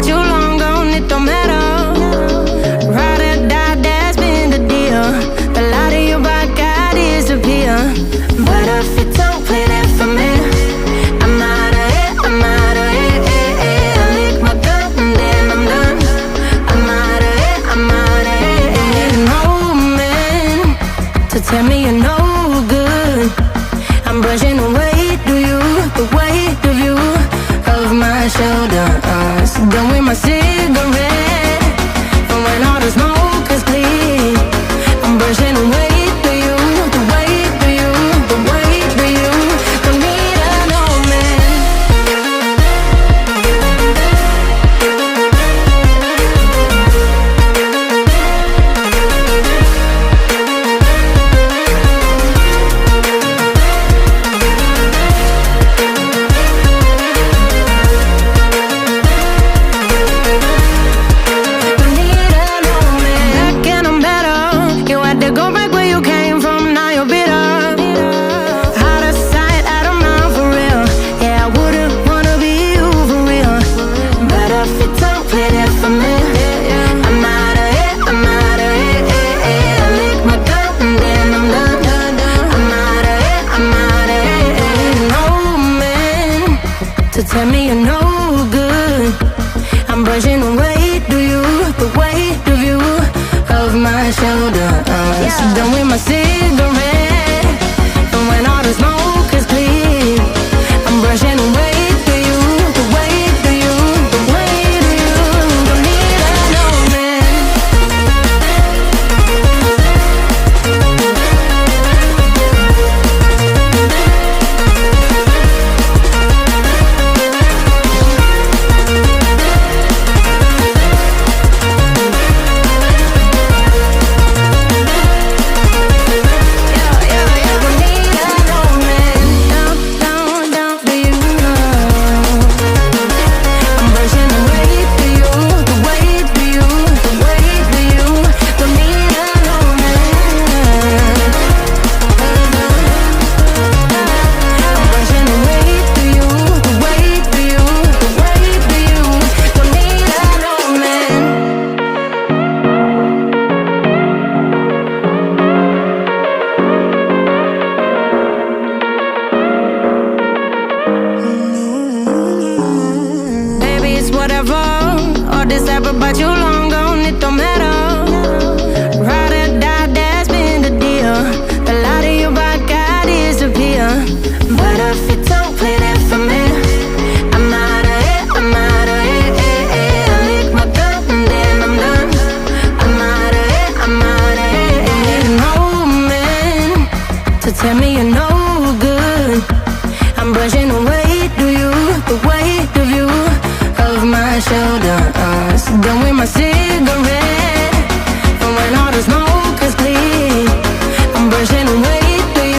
you long gone, it don't matter. Ride or die, that's been the deal. The light of your body got disappear. But if you don't play that for me, I'm out of it, I'm out of it. I lick my gun and then I'm done. I'm out of it, I'm out of it. No man to tell me you're no good. I'm brushing away the weight of you, of my shoulders. Done with my cigarette, and when all the smoke is clear, I'm brushing away the weight of you, the weight of you. Don't need a no man. To tell me you're no good, I'm brushing away the weight of you, of my shoulders. Done with my cigarette, and when all the smoke is clear, I'm brushing away the weight of you, the weight of you. Don't need a no man. All this ever but you long gone, it don't matter. Ride or die, that's been the deal. The light of your body got disappear. But if you don't play that for me, I'm out of it, I'm out of it. I lick my gun and then I'm done. I'm out of it, I'm out of it. No man to tell me you're no